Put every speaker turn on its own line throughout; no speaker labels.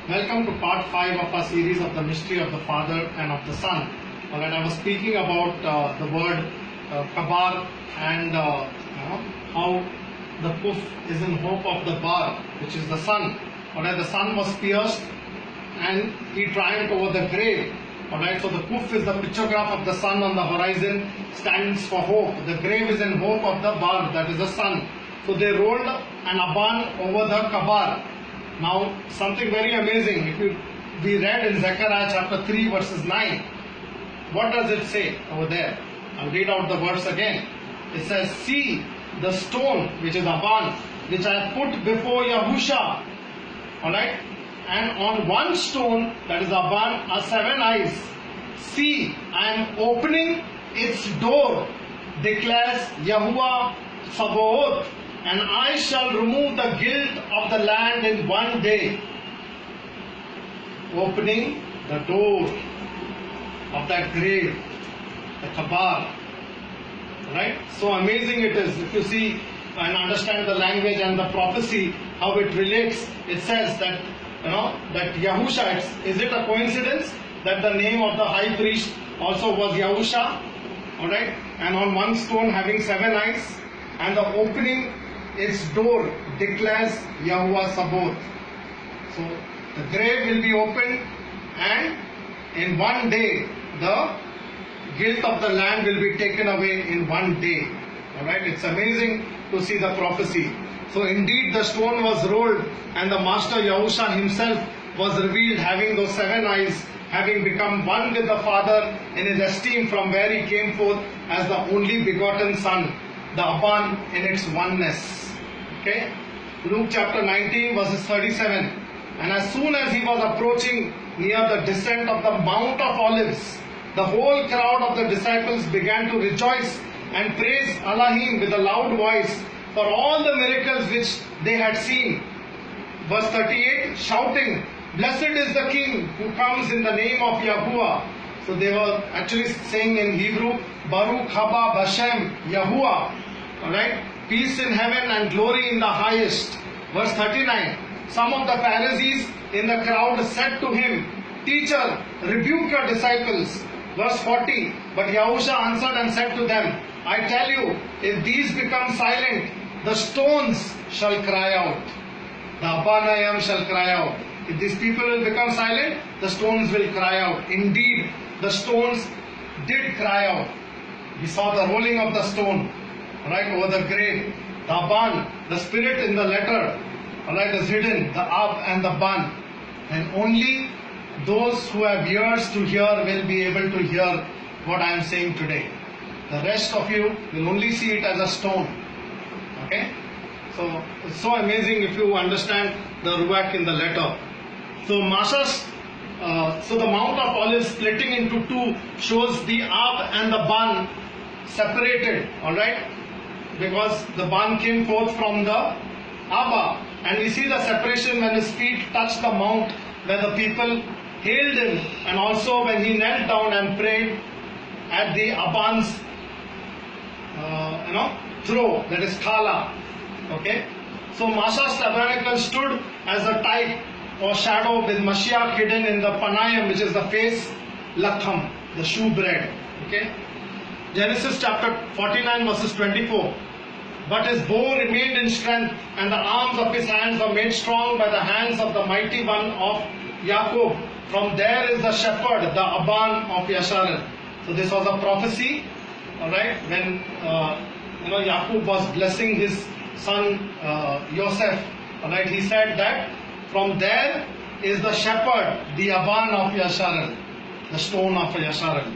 Welcome to part 5 of our series of the mystery of the Father and of the Son. Alright, I was speaking about the word kabar and how the kuf is in hope of the bar, which is the sun. Alright, the sun was pierced and he triumphed over the grave. Alright, so the kuf is the pictograph of the sun on the horizon, stands for hope. The grave is in hope of the bar, that is the sun. So they rolled an aban over the kabar. Now, something very amazing. We read in Zechariah chapter 3 verses 9. What does it say over there? I'll read out the verse again. It says, "See the stone, which is Aban, which I have put before Yahusha." Alright? And on one stone, that is Aban, are 7 eyes. "See, I am opening its door, declares Yahuwah Sabaoth, and I shall remove the guilt of the land in one day." Opening the door of that grave, the kabar. Right? So amazing it is. If you see and understand the language and the prophecy, how it relates, it says that, that Yahusha, is it a coincidence that the name of the high priest also was Yahusha? Alright? And on one stone having 7 eyes, and the opening its door declares Yahuwah Sabaoth. So the grave will be opened, and in one day the guilt of the land will be taken away in one day. Alright, it's amazing to see the prophecy. So indeed the stone was rolled, and the Master Yahusha himself was revealed, having those 7 eyes, having become one with the Father in his esteem, from where he came forth as the only begotten Son, the Aban in its oneness. Okay? Luke chapter 19 verses 37. "And as soon as he was approaching near the descent of the Mount of Olives, the whole crowd of the disciples began to rejoice and praise Elohim with a loud voice for all the miracles which they had seen." Verse 38, shouting, "Blessed is the King who comes in the name of Yahuwah." So they were actually saying in Hebrew, "Baruch haba Bashem Yahuwah." Alright? "Peace in heaven and glory in the highest." Verse 39, some of the Pharisees in the crowd said to him, "Teacher, rebuke your disciples." Verse 40, but Yahusha answered and said to them, "I tell you, if these become silent, the stones shall cry out." The Abanayam shall cry out. If these people will become silent, the stones will cry out. Indeed, the stones did cry out. We saw the rolling of the stone, right, over the grave. The Aban, the spirit in the letter, alright, is hidden, the Ab and the Ban. And only those who have ears to hear will be able to hear what I am saying today. The rest of you will only see it as a stone. Okay? So it's so amazing if you understand the Ruach in the letter. So so the Mount of Olives splitting into two shows the Ab and the Ban separated. Alright? Because the Ban came forth from the Abba, and we see the separation when his feet touched the mount where the people hailed him, and also when he knelt down and prayed at the Aban's throw, that is Kala. Okay, so Masha's tabernacle stood as a type or shadow, with Mashiach hidden in the Panayim, which is the face, Lakham, the shoe bread. Okay, Genesis chapter 49 verses 24. "But his bow remained in strength, and the arms of his hands were made strong by the hands of the mighty one of Jacob. From there is the shepherd, the Aban of Yasharal." So this was a prophecy, alright, when Jacob was blessing his son Joseph. Alright, he said that from there is the shepherd, the Aban of Yasharal, the stone of Yasharal.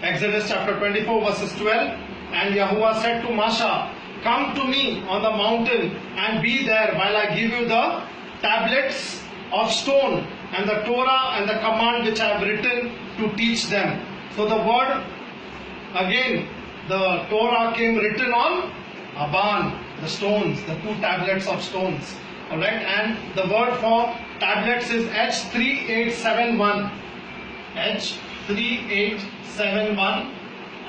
Exodus chapter 24 verses 12. "And Yahuwah said to Masha, Come to me on the mountain and be there while I give you the tablets of stone and the Torah and the command which I have written to teach them." So the word, again, the Torah came written on Aban, the stones, the 2 tablets of stones. Alright, and the word for tablets is H3871. H3871,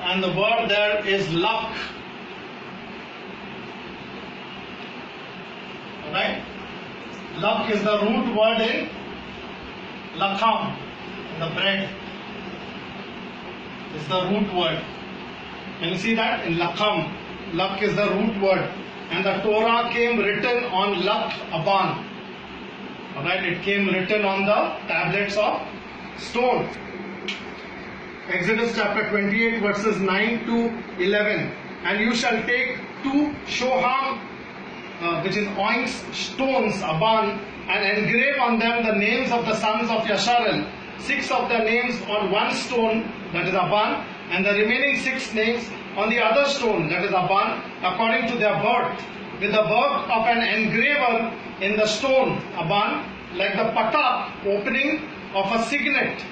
and the word there is luck. Right? Lak is the root word in Lakham, the bread, is the root word. Can you see that? In Lakham, Lak is the root word. And the Torah came written on Lak Aban. Alright, it came written on the tablets of stone. Exodus chapter 28 verses 9 to 11. And you shall take 2 shoham, which is oinks, stones, Aban, and engrave on them the names of the sons of Yasharel. 6 of their names on one stone, that is Aban, and the remaining 6 names on the other stone, that is Aban, according to their birth, with the work of an engraver in the stone, Aban, like the patak, opening of a signet,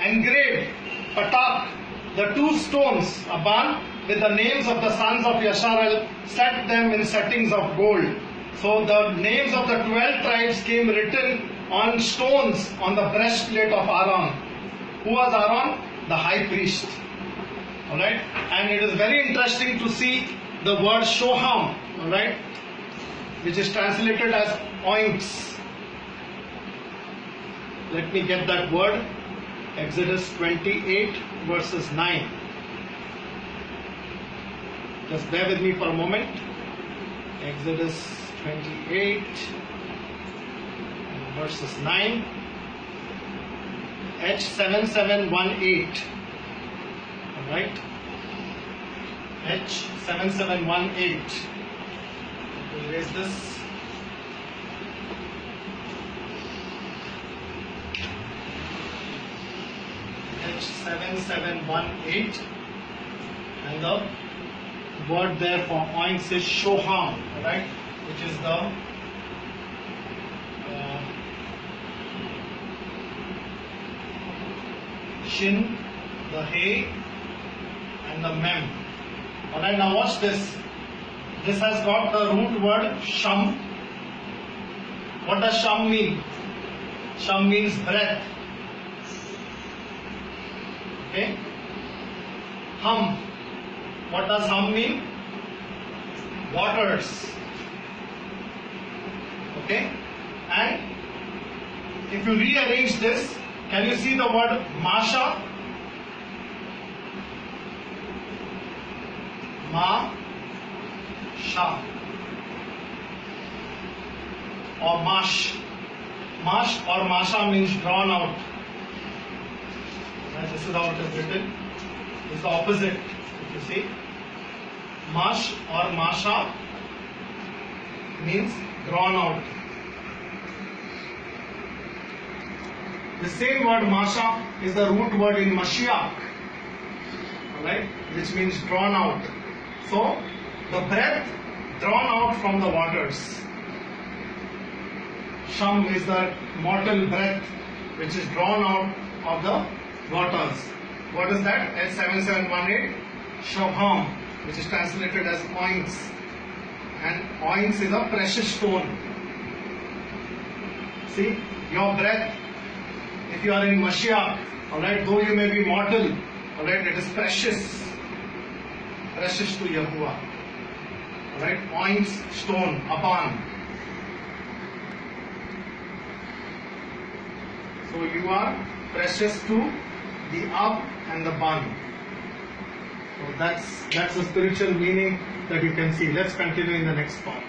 engraved, patak, the 2 stones, Aban, with the names of the sons of Yasharel, set them in settings of gold. So the names of the 12 tribes came written on stones on the breastplate of Aaron. Who was Aaron? The high priest. Alright? And it is very interesting to see the word shoham, alright, which is translated as oinks. Let me get that word. Exodus 28 verses 9. Just bear with me for a moment. Exodus 28 verses 9. H7718. Alright? H7718. We'll erase this. H7718. And the word there for oinks is shoham, right? Which is the shin, the hay, and the mem. Alright, now watch this. This has got the root word sham. What does sham mean? Sham means breath. Okay? Hum. What does hum mean? Waters. Okay? And if you rearrange this, can you see the word Masha? Ma-sha. Or Mash. Mash or Masha means drawn out. And this is how it is written. It's the opposite, if you see. Mash or Masha means drawn out. The same word Masha is the root word in Mashiach, alright, which means drawn out. So, the breath drawn out from the waters. Sham is the mortal breath which is drawn out of the waters. What is that? H7718, Shoham, which is translated as oinks. And oinks is a precious stone. See, your breath, if you are in Mashiach, alright, though you may be mortal, alright, it is precious. Precious to Yahuwah. Alright, oinks, stone, Aban. So you are precious to the Ab and the Ban. So that's the spiritual meaning that you can see. Let's continue in the next part.